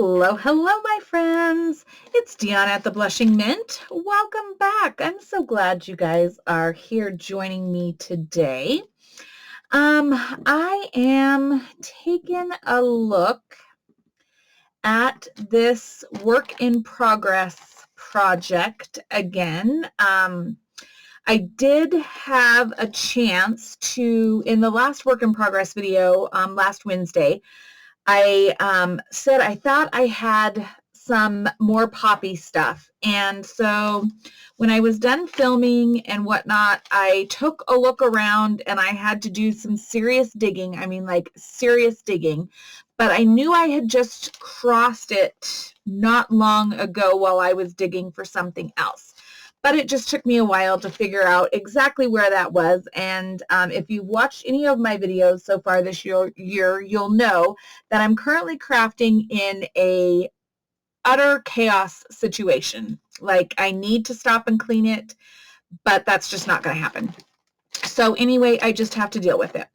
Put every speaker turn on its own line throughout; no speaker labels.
Hello, hello, my friends. It's Deanna at the Blushing Mint. Welcome back. I'm so glad you guys are here joining me today. I am taking a look at this work in progress project again. I did have a chance to, in the last work in progress video last Wednesday, I said I thought I had some more poppy stuff. And so when I was done filming and whatnot, I took a look around and I had to do some serious digging. I mean, like serious digging. But I knew I had just crossed it not long ago while I was digging for something else. But it just took me a while to figure out exactly where that was. And if you've watched any of my videos so far this year, you'll know that I'm currently crafting in a utter chaos situation. Like, I need to stop and clean it, but that's just not going to happen. So anyway, I just have to deal with it.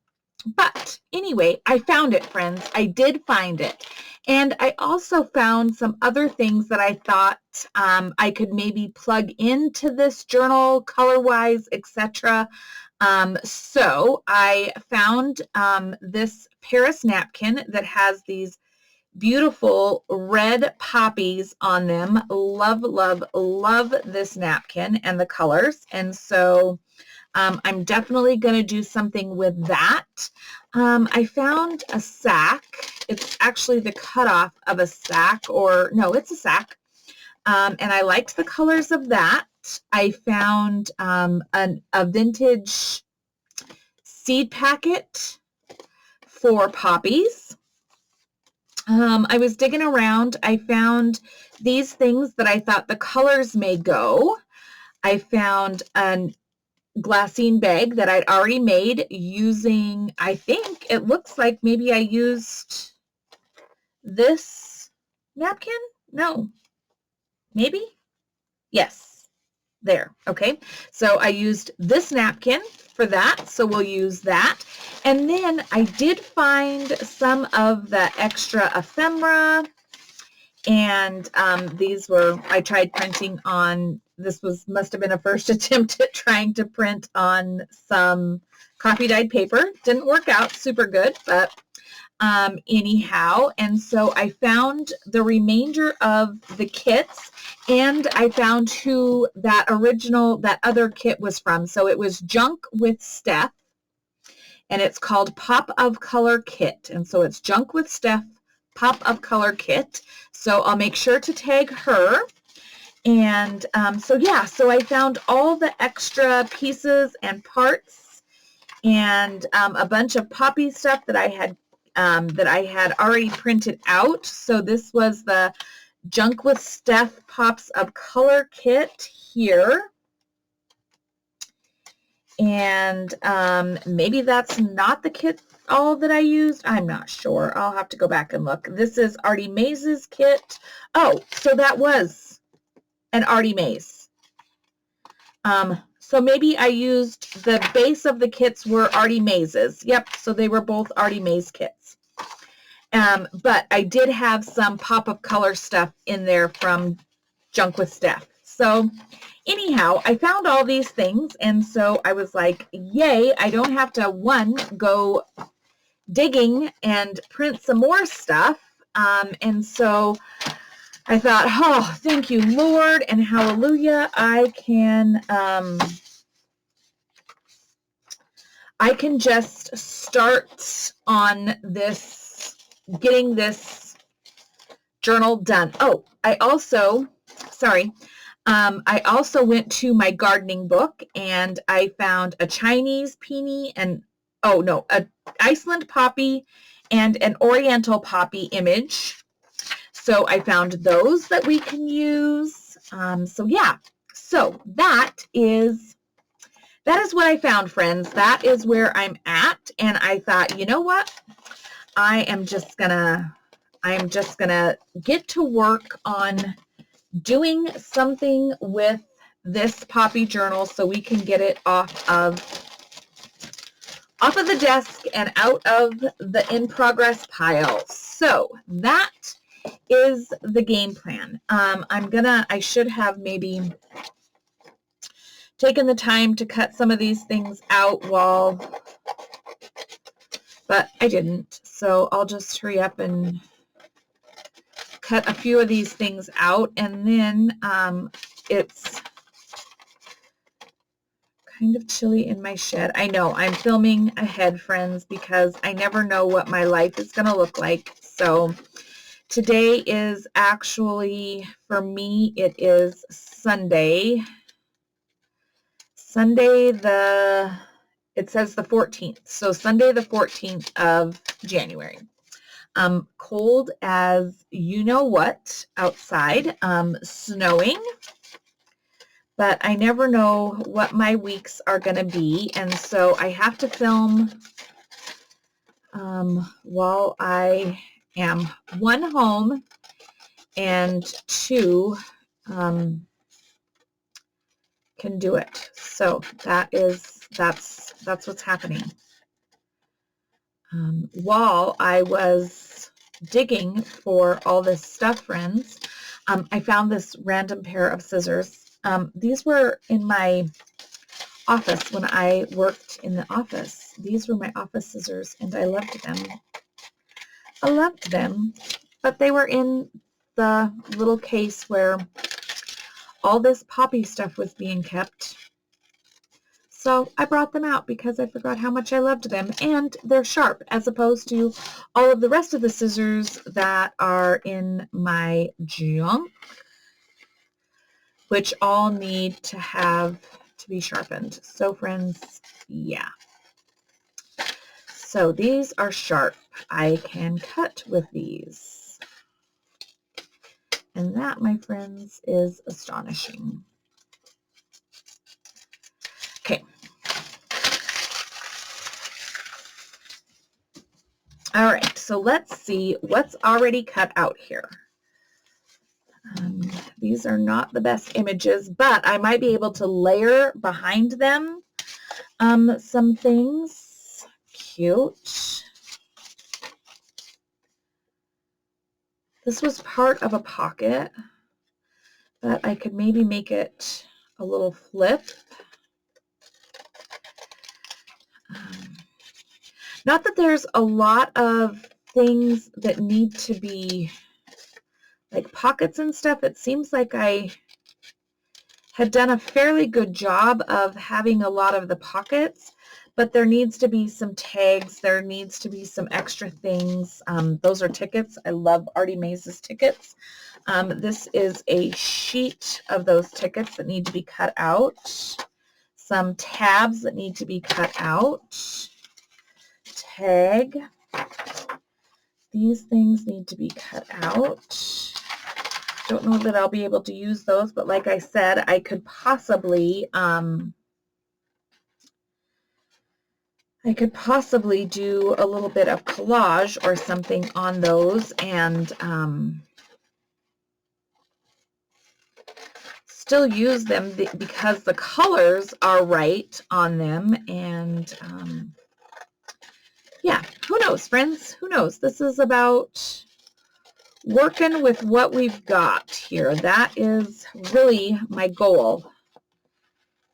But anyway, I found it, friends. I did find it. And I also found some other things that I thought I could maybe plug into this journal color-wise, etc. So I found this Paris napkin that has these beautiful red poppies on them. Love, love, love this napkin and the colors. And so I'm definitely going to do something with that. I found a sack. It's actually the cutoff of a sack, or no, it's a sack. And I liked the colors of that. I found a vintage seed packet for poppies. I was digging around. I found these things that I thought the colors may go. I found an glassine bag that I'd already made using, I think it looks like maybe I used this napkin. No, maybe. Yes, there. Okay, so I used this napkin for that, so we'll use that. And then I did find some of the extra ephemera, and these were, I tried printing on, must have been a first attempt at trying to print on some coffee dyed paper. Didn't work out super good, but anyhow. And so I found the remainder of the kits, and I found who that other kit was from. So it was Junk with Steph, and it's called Pop of Color Kit. And so it's Junk with Steph Pop of Color Kit. So I'll make sure to tag her. And so yeah, so I found all the extra pieces and parts and a bunch of poppy stuff that I had already printed out. So this was the Junk with Steph Pops of Color Kit here. And maybe that's not the kit all that I used. I'm not sure. I'll have to go back and look. This is Artie Maze's kit. Oh, so that was an Artie Maze. So maybe I used the base of the kits were Artie Maze's. Yep, so they were both Artie Maze kits. But I did have some pop of color stuff in there from Junk with Steph. So anyhow, I found all these things, and so I was like, yay, I don't have to, go digging and print some more stuff. And so I thought, oh, thank you, Lord, and hallelujah, I can just start on this, getting this journal done. Oh, I also went to my gardening book, and I found a Chinese peony and, a Iceland poppy and an Oriental poppy image. So I found those that we can use. So yeah, so that is what I found, friends. That is where I'm at. And I thought, you know what? I am just gonna get to work on doing something with this poppy journal so we can get it off of the desk and out of the in progress pile. So that is the game plan. I should have maybe taken the time to cut some of these things out but I didn't. So I'll just hurry up and cut a few of these things out, and then it's kind of chilly in my shed. I know I'm filming ahead, friends, because I never know what my life is going to look like. So today is actually, for me, it is Sunday. It says the 14th. So Sunday the 14th of January. Cold as you know what outside, snowing, but I never know what my weeks are going to be, and so I have to film while I am, one, home, and two, can do it. So that's what's happening. While I was digging for all this stuff, friends, I found this random pair of scissors. These were in my office when I worked in the office. These were my office scissors, and I loved them. I loved them, but they were in the little case where all this poppy stuff was being kept. So I brought them out because I forgot how much I loved them, and they're sharp as opposed to all of the rest of the scissors that are in my junk, which all need to be sharpened. So friends, yeah. So these are sharp. I can cut with these. And that, my friends, is astonishing. Okay. All right, so let's see what's already cut out here. These are not the best images, but I might be able to layer behind them some things. Cute. This was part of a pocket, but I could maybe make it a little flip. Not that there's a lot of things that need to be like pockets and stuff. It seems like I had done a fairly good job of having a lot of the pockets, but there needs to be some tags. There needs to be some extra things. Those are tickets. I love Artie Mays' tickets. This is a sheet of those tickets that need to be cut out. Some tabs that need to be cut out. Tag. These things need to be cut out. Don't know that I'll be able to use those, but like I said, I could possibly do a little bit of collage or something on those, and still use them because the colors are right on them. And yeah, who knows, friends? Who knows? This is about working with what we've got here. That is really my goal,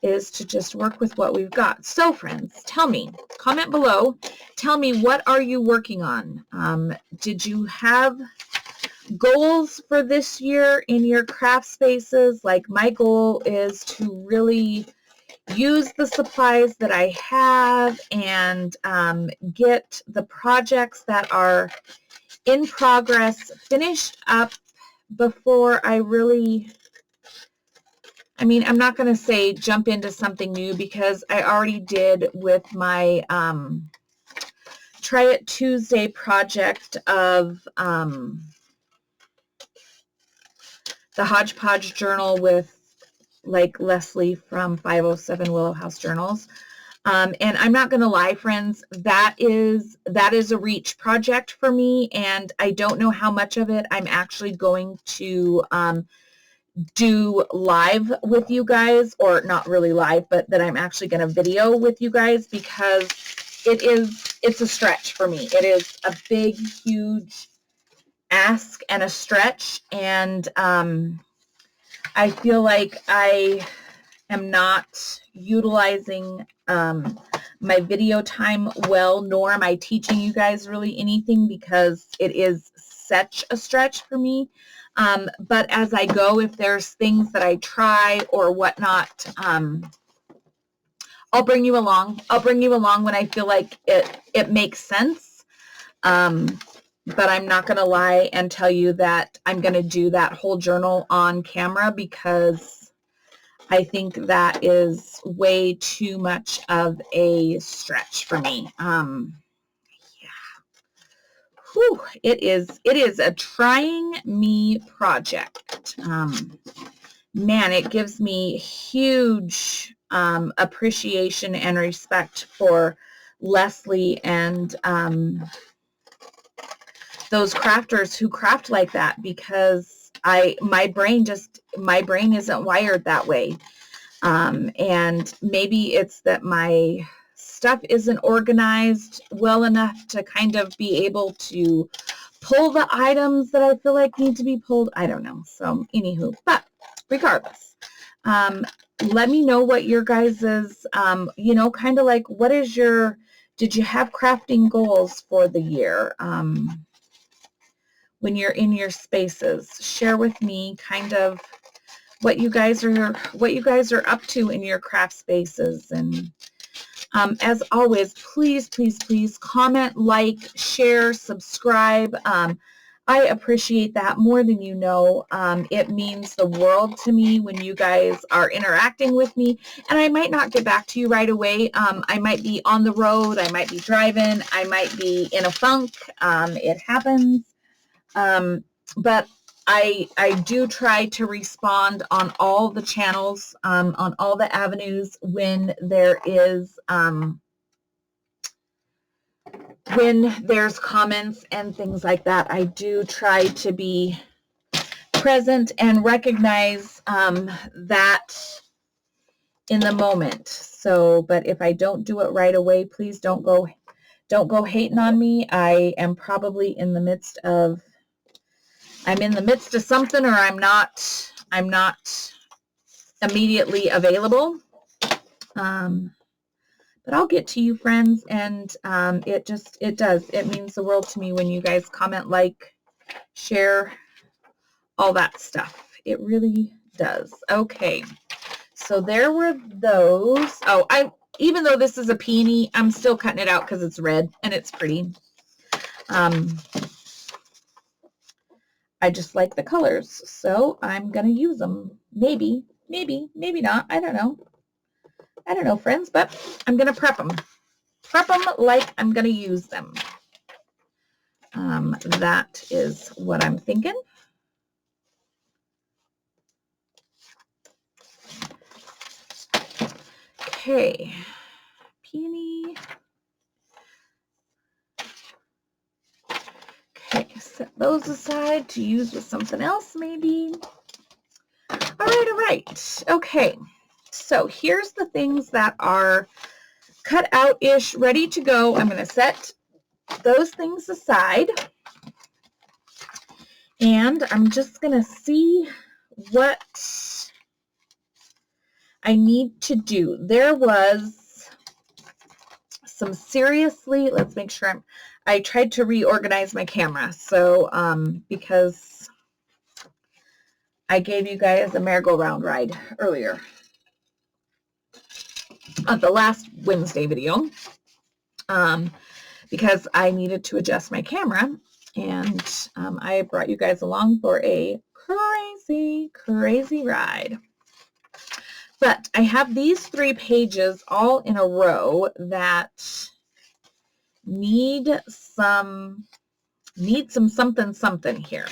is to just work with what we've got. So friends, tell me, comment below, tell me, what are you working on? Did you have goals for this year in your craft spaces? Like, my goal is to really use the supplies that I have and get the projects that are in progress finished up before I really, I'm not going to say jump into something new, because I already did with my Try It Tuesday project of the Hodgepodge journal with like Leslie from 507 Willow House Journals. And I'm not going to lie, friends, that is a reach project for me, and I don't know how much of it I'm actually going to do live with you guys, or not really live, but that I'm actually going to video with you guys, because it's a stretch for me. It is a big, huge ask and a stretch, and I feel like I am not utilizing my video time well, nor am I teaching you guys really anything because it is such a stretch for me. But as I go, if there's things that I try or whatnot, I'll bring you along. I'll bring you along when I feel like it makes sense. But I'm not going to lie and tell you that I'm going to do that whole journal on camera because I think that is way too much of a stretch for me. Yeah. Whew, it is a trying me project. Man, it gives me huge appreciation and respect for Leslie and those crafters who craft like that, because my brain isn't wired that way. And maybe it's that my stuff isn't organized well enough to kind of be able to pull the items that I feel like need to be pulled. I don't know. So anywho, but regardless, let me know what your guys's, kind of like, did you have crafting goals for the year? When you're in your spaces, share with me kind of what you guys are up to in your craft spaces. And as always, please, please, please comment, like, share, subscribe. I appreciate that more than you know. It means the world to me when you guys are interacting with me. And I might not get back to you right away. I might be on the road. I might be driving. I might be in a funk. It happens. But I do try to respond on all the channels, on all the avenues when there's comments and things like that. I do try to be present and recognize that in the moment. So, but if I don't do it right away, please don't go hating on me. I am probably in the midst of something, or I'm not immediately available. But I'll get to you, friends, and it means the world to me when you guys comment, like, share, all that stuff. It really does. Okay, so there were those. Oh, even though this is a peony, I'm still cutting it out because it's red and it's pretty. I just like the colors, so I'm going to use them. Maybe not. I don't know, friends, but I'm going to prep them. Prep them like I'm going to use them. That is what I'm thinking. Okay, peony. Okay, set those aside to use with something else, maybe. All right. Okay, so here's the things that are cut out-ish, ready to go. I'm going to set those things aside, and I'm just going to see what I need to do. There was some seriously, let's make sure I tried to reorganize my camera. So, because I gave you guys a merry-go-round ride earlier on the last Wednesday video, because I needed to adjust my camera, and I brought you guys along for a crazy ride. But I have these 3 pages all in a row that need some something here.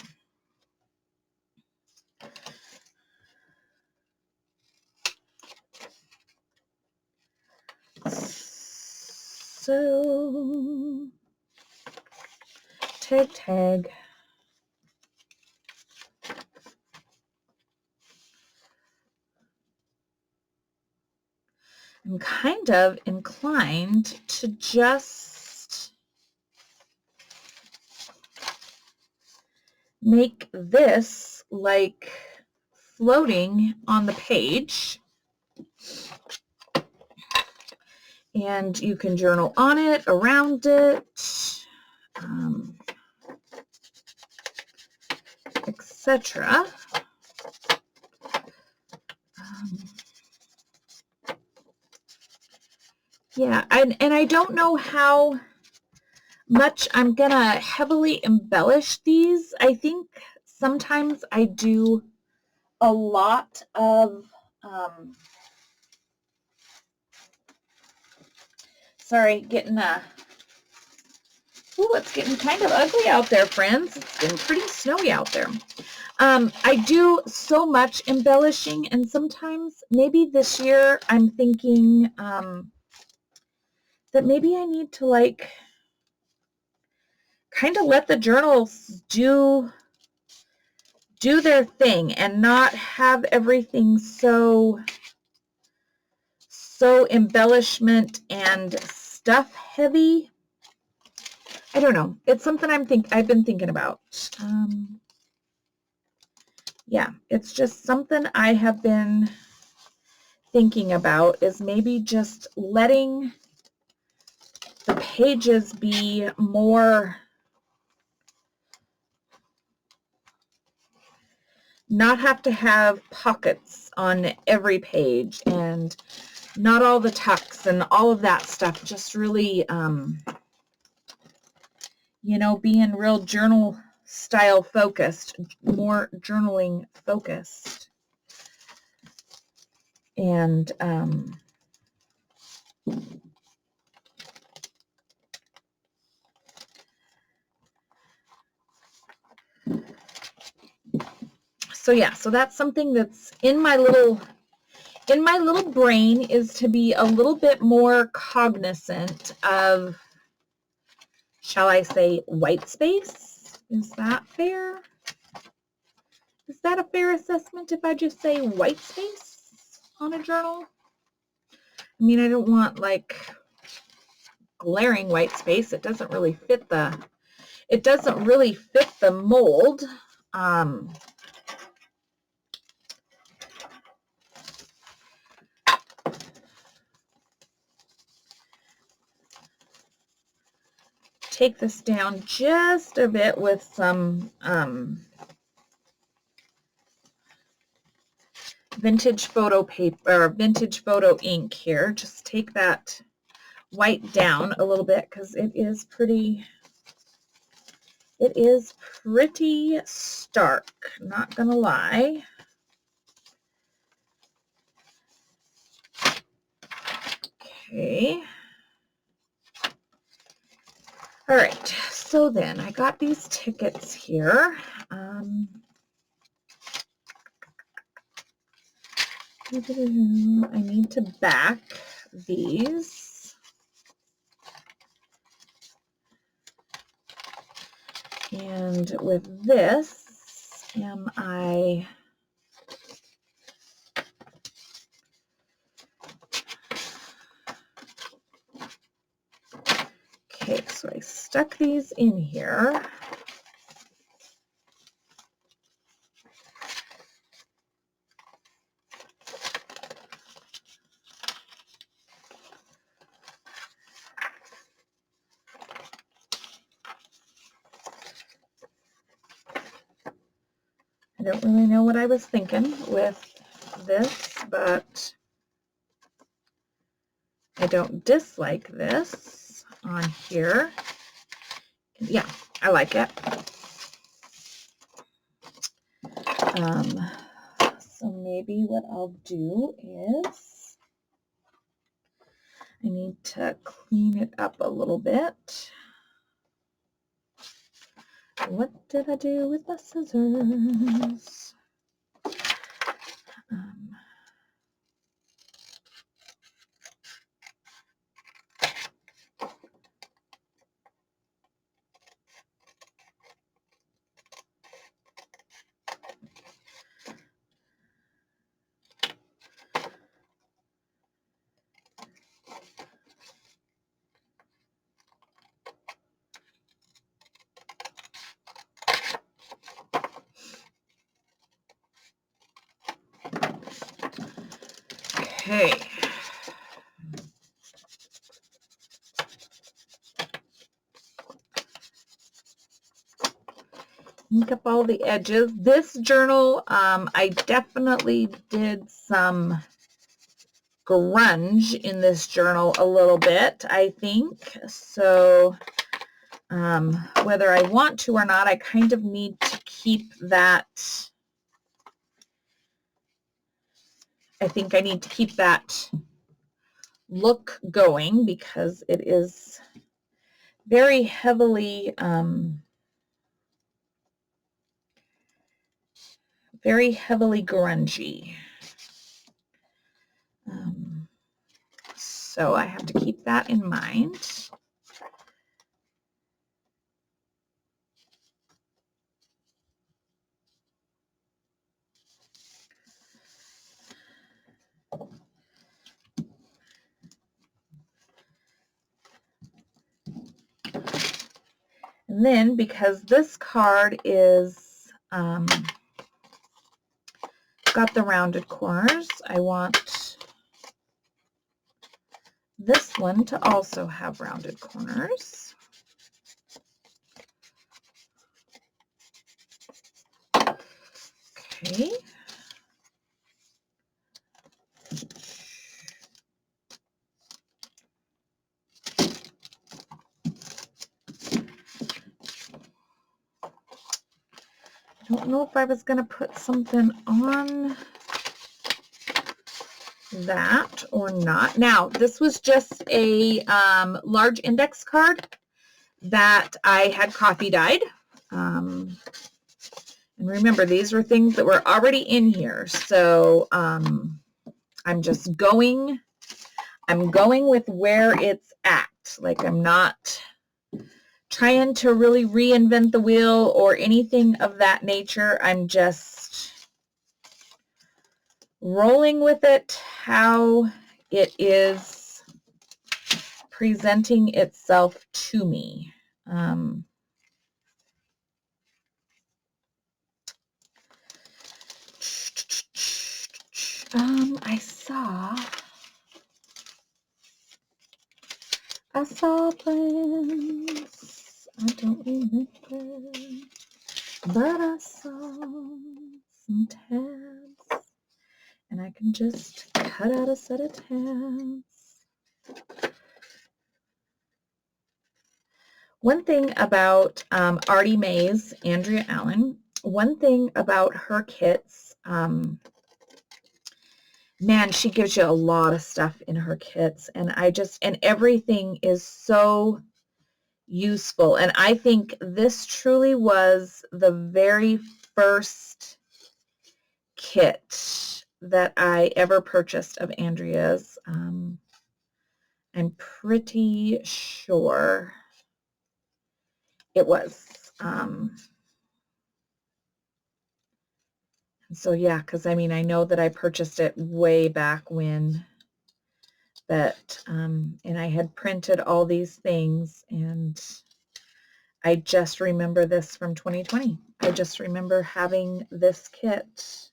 So tag. I'm kind of inclined to just make this like floating on the page. And you can journal on it, around it, etc. Yeah, and I don't know how much I'm gonna heavily embellish these. I think sometimes I do a lot of sorry, getting ooh, it's getting kind of ugly out there, friends. It's been pretty snowy out there. I do so much embellishing, and sometimes maybe this year I'm thinking that maybe I need to like kind of let the journals do their thing and not have everything so embellishment and stuff heavy. I don't know. It's something I've been thinking about. Yeah, it's just something I have been thinking about, is maybe just letting the pages be more, not have to have pockets on every page and not all the tucks and all of that stuff. Just really, you know, being real journal style focused, more journaling focused. And so yeah, so that's something that's in my little brain, is to be a little bit more cognizant of, shall I say, white space. Is that fair? Is that a fair assessment if I just say white space on a journal? I mean, I don't want like glaring white space. It doesn't really fit the mold. Take this down just a bit with some vintage photo paper, or vintage photo ink here. Just take that white down a little bit, because it is pretty stark, not gonna lie. Okay. All right, so then I got these tickets here. I need to back these. And with this, am I okay, so I stuck these in here. I don't really know what I was thinking with this, but I don't dislike this on here. Yeah, I like it. So maybe what I'll do is I need to clean it up a little bit. What did I do with my scissors? Okay. Ink up all the edges. This journal, I definitely did some grunge in this journal a little bit, I think. So whether I want to or not, I kind of need to keep that. I think I need to keep that look going because it is very heavily grungy. So I have to keep that in mind. And then because this card is got the rounded corners, I want this one to also have rounded corners. Okay. I don't know if I was going to put something on that or not. Now, this was just a large index card that I had coffee dyed. And remember, these were things that were already in here. So I'm going with where it's at. Like, I'm not trying to really reinvent the wheel or anything of that nature. I'm just rolling with it how it is presenting itself to me. I saw plans. I don't remember, but I saw some tabs, and I can just cut out a set of tabs. One thing about Artie Mae's Andrea Allen, one thing about her kits, man, she gives you a lot of stuff in her kits, and everything is so useful. And I think this truly was the very first kit that I ever purchased of Andrea's. I'm pretty sure it was. So yeah, because I mean, I know that I purchased it way back when, but and I had printed all these things, and I just remember this from 2020. I just remember having this kit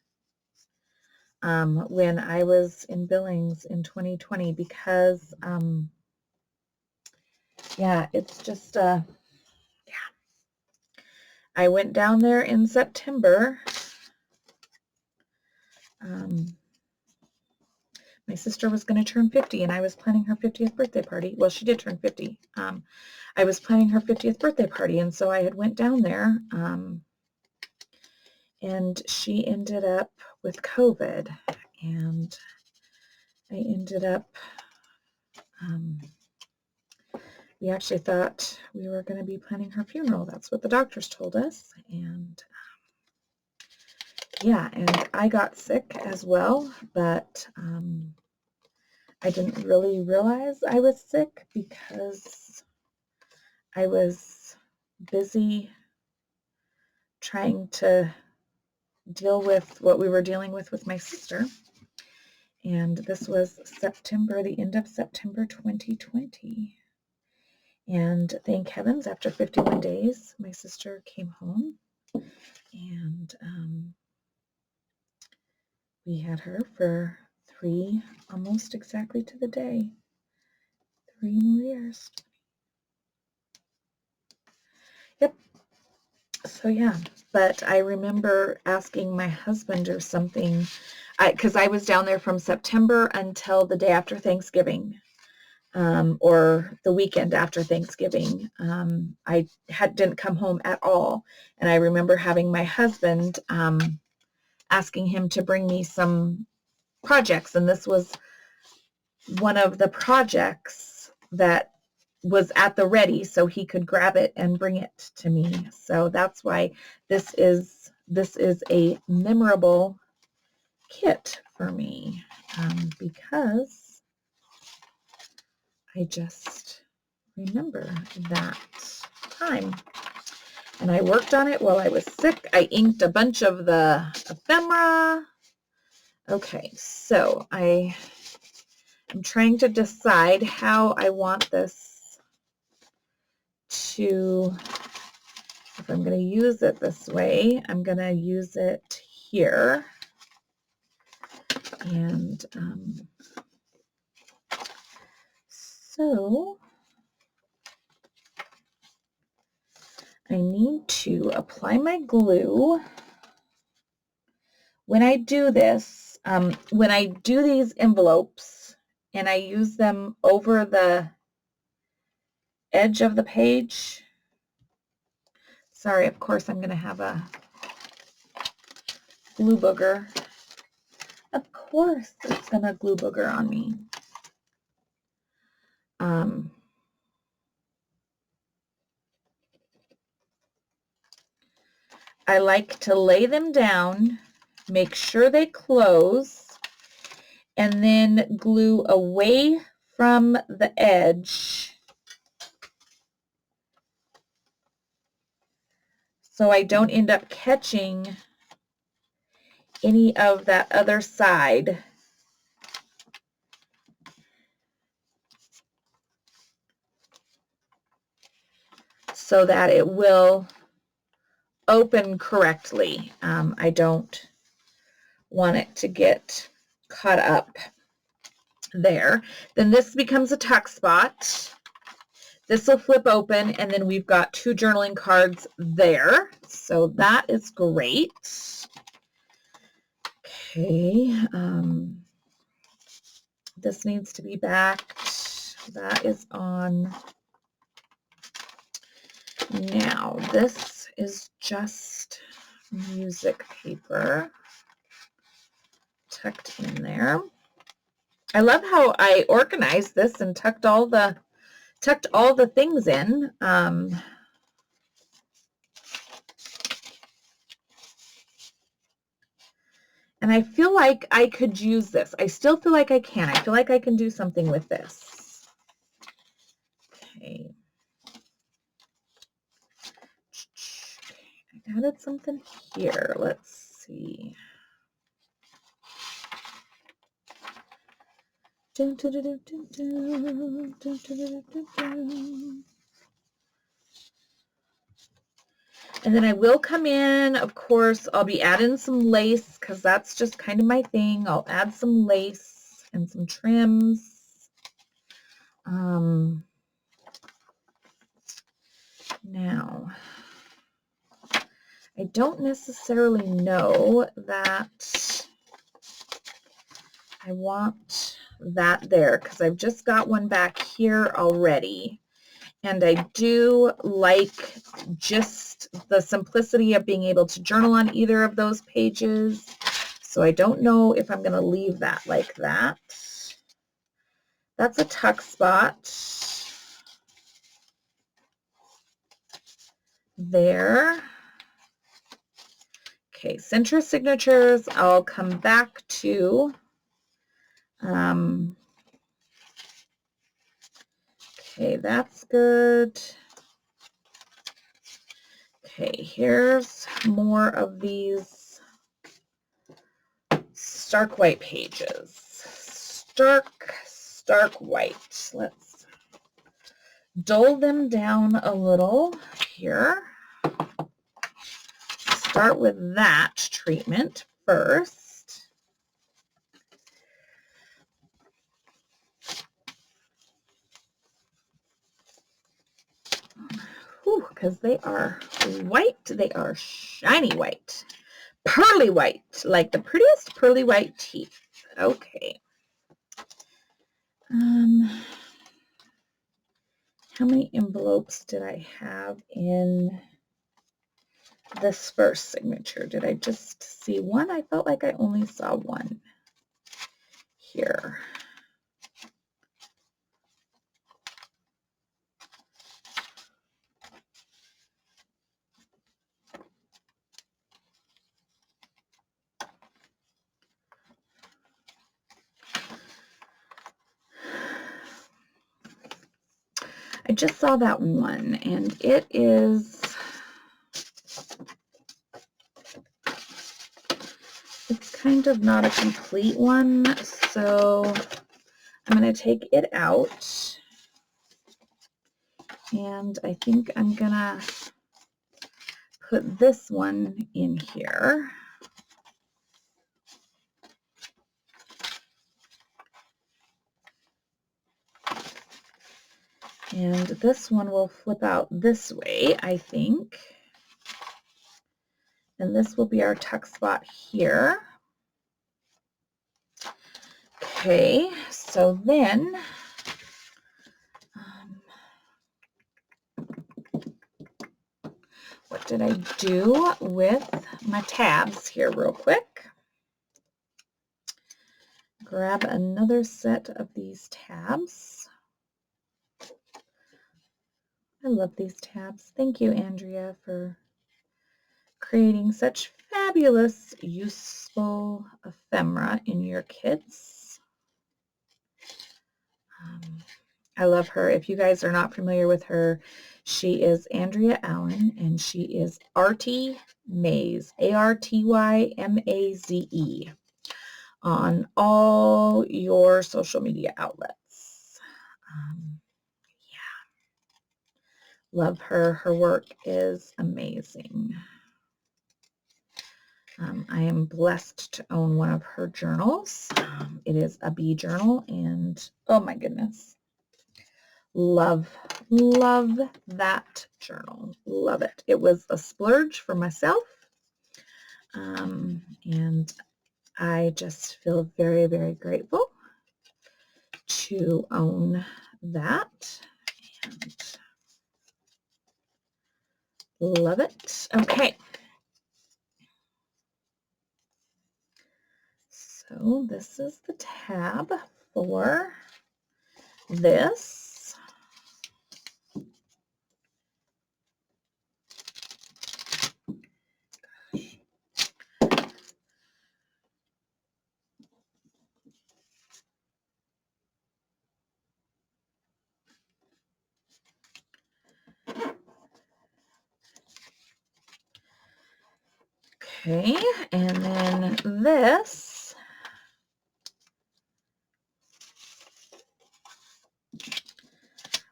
when I was in Billings in 2020 because yeah, it's just yeah. I went down there in September. My sister was going to turn 50, and I was planning her 50th birthday party. Well, she did turn 50. I was planning her 50th birthday party, and so I had went down there, and she ended up with COVID, and I ended up, we actually thought we were going to be planning her funeral. That's what the doctors told us, and yeah, and I got sick as well, but I didn't really realize I was sick because I was busy trying to deal with what we were dealing with my sister. And this was September, the end of September 2020. And thank heavens, after 51 days, my sister came home, and we had her for 3, almost exactly to the day. 3 more years. Yep. So yeah, but I remember asking my husband or something, because I was down there from September until the day after Thanksgiving, or the weekend after Thanksgiving. I didn't come home at all, and I remember having my husband asking him to bring me some projects, and this was one of the projects that was at the ready, so he could grab it and bring it to me. So that's why this is a memorable kit for me, because I just remember that time. And I worked on it while I was sick. I inked a bunch of the ephemera. Okay, so I'm trying to decide how I want this to, if I'm going to use it this way, I'm going to use it here. And so I need to apply my glue. When I do this, when I do these envelopes and I use them over the edge of the page, sorry, of course I'm going to have a glue booger. Of course it's going to glue booger on me. I like to lay them down, make sure they close, and then glue away from the edge so I don't end up catching any of that other side. So that it will open correctly. I don't want it to get caught up there. Then this becomes a tuck spot. This will flip open, and then we've got 2 journaling cards there. So that is great. Okay, this needs to be backed. That is on. Now, this is just music paper tucked in there. I love how I organized this and tucked all the things in. And I feel like I could use this. I still feel like I can. I feel like I can do something with this. Okay. I added something here. Let's see. And then I will come in, of course, I'll be adding some lace because that's just kind of my thing. I'll add some lace and some trims. Now, I don't necessarily know that I want that there because I've just got one back here already. And I do like just the simplicity of being able to journal on either of those pages. So I don't know if I'm going to leave that like that. That's a tuck spot there. Okay, center signatures, I'll come back to. Okay, that's good. Okay, here's more of these stark white pages. Stark white. Let's dull them down a little here. Start with that treatment first. Ooh, because they are white. They are shiny white. Pearly white, like the prettiest pearly white teeth. Okay. How many envelopes did I have in this first signature? Did I just see one? I felt like I only saw one here. I just saw that one, and it's kind of not a complete one, so I'm going to take it out, and I think I'm going to put this one in here. And this one will flip out this way, I think. And this will be our tuck spot here. Okay, so then what did I do with my tabs here real quick? Grab another set of these tabs. I love these tabs. Thank you, Andrea, for creating such fabulous, useful ephemera in your kits. I love her. If you guys are not familiar with her, she is Andrea Allen, and she is Arty Maze, Artymaze, on all your social media outlets. Love her. Her work is amazing. I am blessed to own one of her journals. It is a bee journal, and oh my goodness, love that journal. Love it. It was a splurge for myself, and I just feel very, very grateful to own that. And love it. Okay. So this is the tab for this. Okay, and then this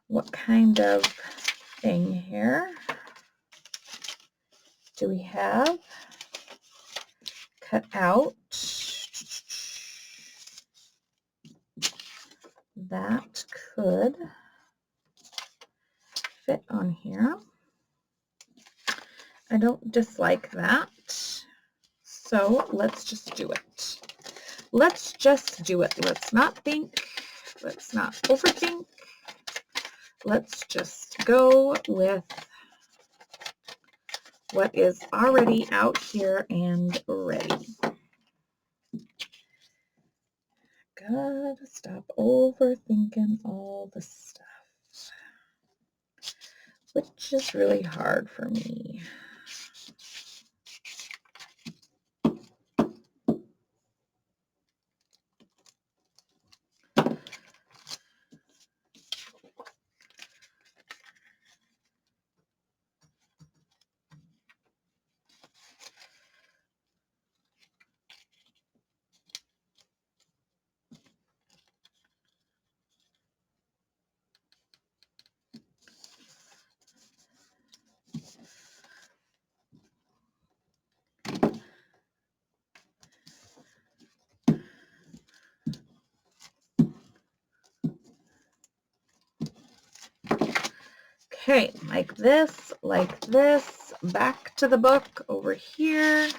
what kind of thing here do we have cut out? That could fit on here. I don't dislike that, so let's just do it. Let's just do it. Let's not think. Let's not overthink. Let's just go with what is already out here and ready. Gotta stop overthinking all the stuff, which is really hard for me. Okay, like this, back to the book over here.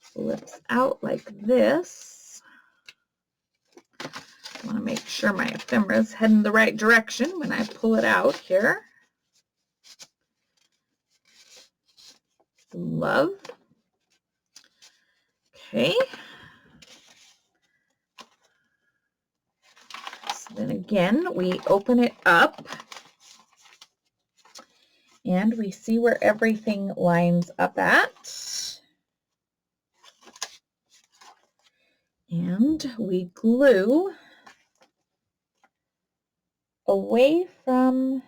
Flips out like this. I want to make sure my ephemera is heading the right direction when I pull it out here. Love. Okay. So then again, we open it up and we see where everything lines up at. And we glue away from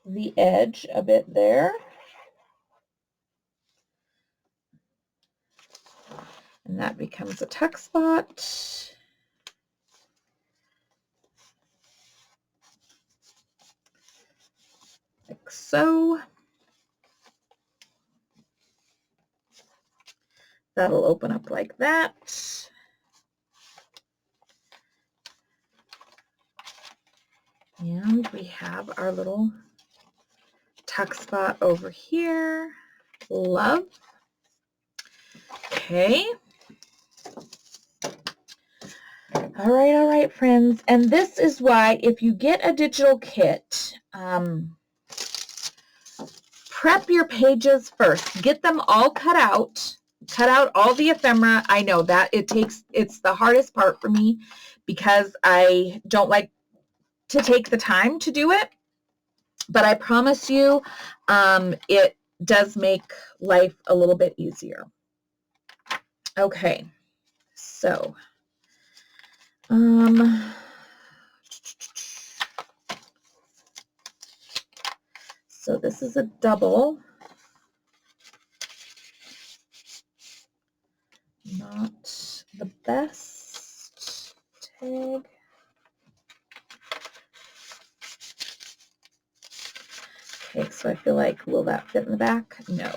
the edge a bit there. And that becomes a tuck spot. Like so. That'll open up like that. And we have our little tuck spot over here. Love. Okay. All right, friends. And this is why if you get a digital kit, prep your pages first. Get them all cut out. Cut out all the ephemera. I know that it's the hardest part for me because I don't like to take the time to do it. But I promise you, it does make life a little bit easier. Okay, so so this is a double, not the best tag. Okay, so I feel like, will that fit in the back? No.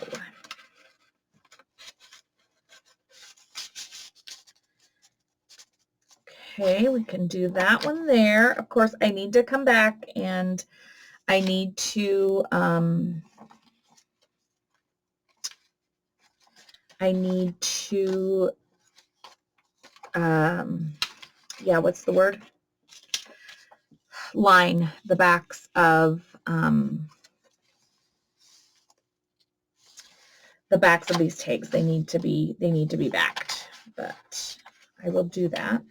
Okay, we can do that one there. Of course, I need to come back and I need to, yeah, what's the word? Line the backs of, these tags. They need to be backed, but I will do that.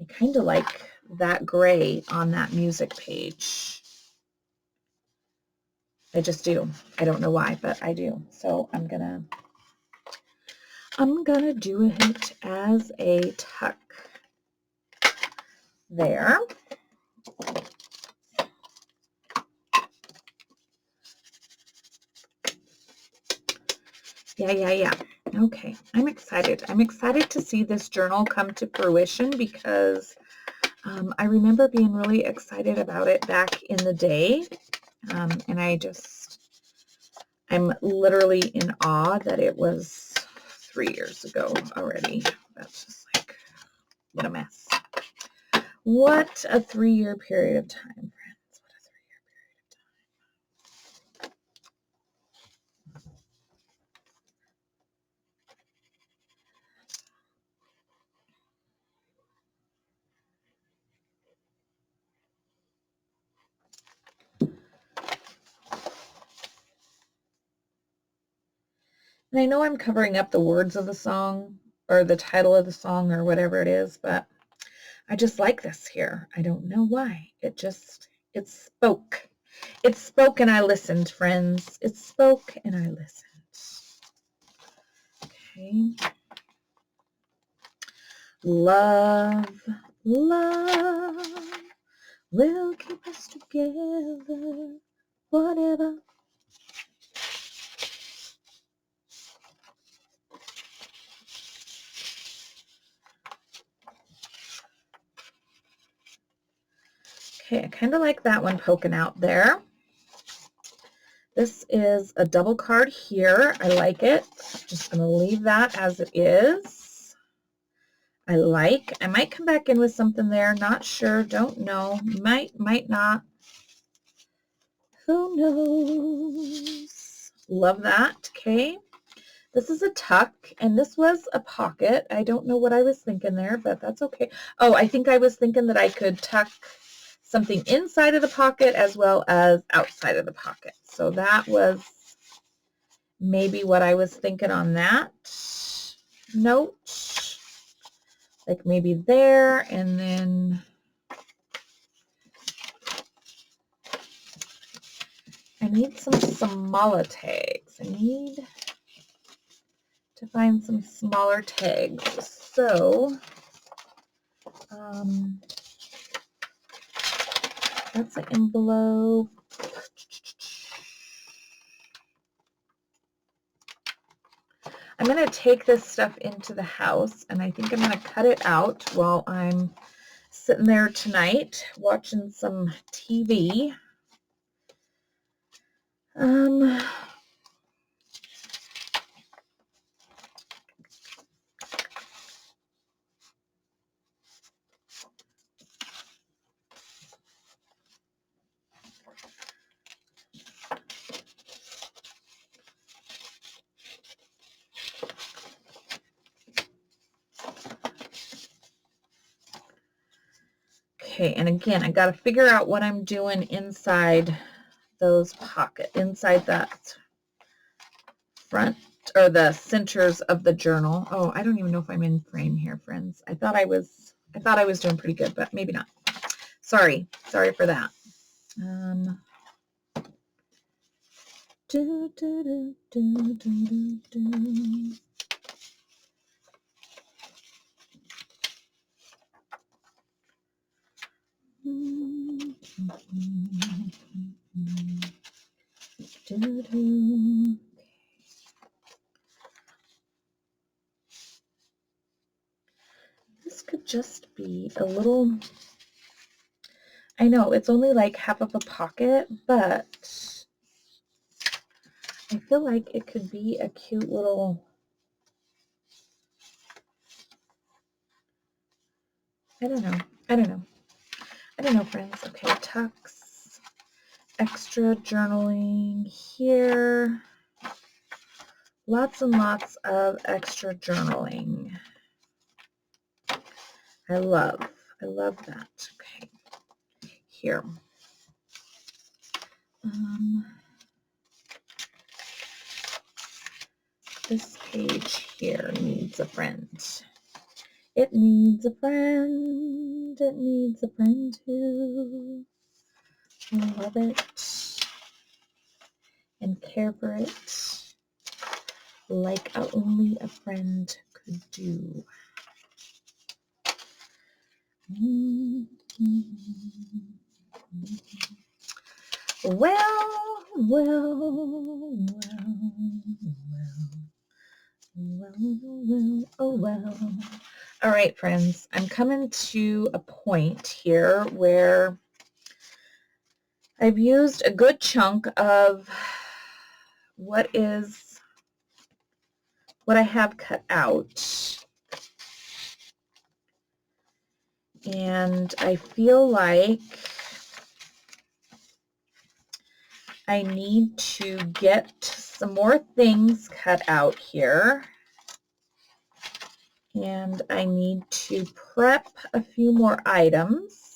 I kind of like that gray on that music page. I just do. I don't know why, but I do. So I'm gonna do it as a tuck there. Yeah. Okay, I'm excited. I'm excited to see this journal come to fruition because I remember being really excited about it back in the day. And I'm literally in awe that it was 3 years ago already. That's just like, what a mess. What a 3-year period of time, friends. What a 3-year period of time. And I know I'm covering up the words of the song or the title of the song or whatever it is, but I just like this here. I don't know why. It spoke. It spoke and I listened, friends. It spoke and I listened. Okay. Love will keep us together, whatever. Okay, I kind of like that one poking out there. This is a double card here. I like it. Just going to leave that as it is. I might come back in with something there. Not sure. Don't know. Might not. Who knows? Love that. Okay. This is a tuck, and this was a pocket. I don't know what I was thinking there, but that's okay. Oh, I think I was thinking that I could tuck something inside of the pocket as well as outside of the pocket. So that was maybe what I was thinking on that note. Like maybe there, and then I need some smaller tags. I need to find some smaller tags. So that's an envelope. I'm going to take this stuff into the house, and I think I'm going to cut it out while I'm sitting there tonight watching some TV. Okay, and again, I got to figure out what I'm doing inside those pockets, inside that front or the centers of the journal. Oh, I don't even know if I'm in frame here, friends. I thought I was doing pretty good, but maybe not. Sorry for that. This could just be a little, I know it's only like half of a pocket, but I feel like it could be a cute little, I don't know, friends. Okay, tucks, extra journaling here. Lots and lots of extra journaling. I love that. Okay, here. This page here needs a friend. It needs a friend. It needs a friend too. I love it and care for it like only a friend could do. Well, oh well. All right, friends, I'm coming to a point here where I've used a good chunk of what I have cut out. And I feel like I need to get some more things cut out here. And I need to prep a few more items.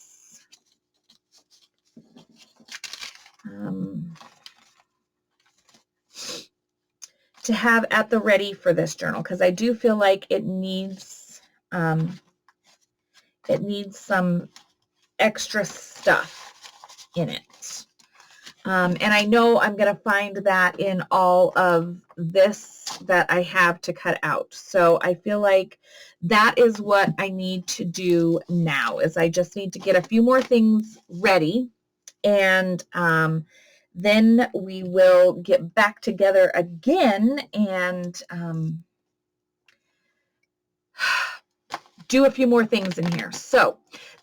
To have at the ready for this journal, because I do feel like it needs some extra stuff in it. And I know I'm going to find that in all of this that I have to cut out. So I feel like that is what I need to do now, is I just need to get a few more things ready, and then we will get back together again and do a few more things in here. So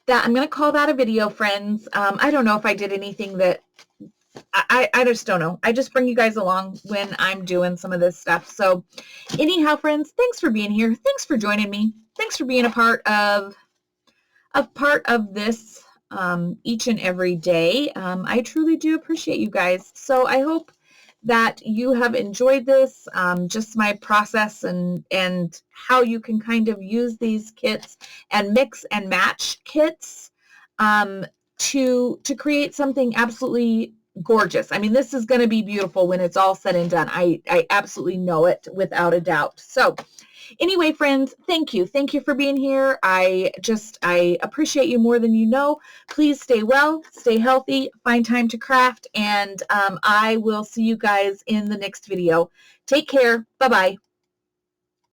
that I'm going to call that a video, friends. I don't know if I did anything that I just don't know. I just bring you guys along when I'm doing some of this stuff. So anyhow, friends, thanks for being here. Thanks for joining me. Thanks for being a part of this each and every day. I truly do appreciate you guys. So I hope that you have enjoyed this, just my process and how you can kind of use these kits and mix and match kits to create something absolutely gorgeous. I mean, this is going to be beautiful when it's all said and done. I absolutely know it without a doubt. So anyway, friends, thank you. Thank you for being here. I appreciate you more than you know. Please stay well, stay healthy, find time to craft, and I will see you guys in the next video. Take care. Bye-bye.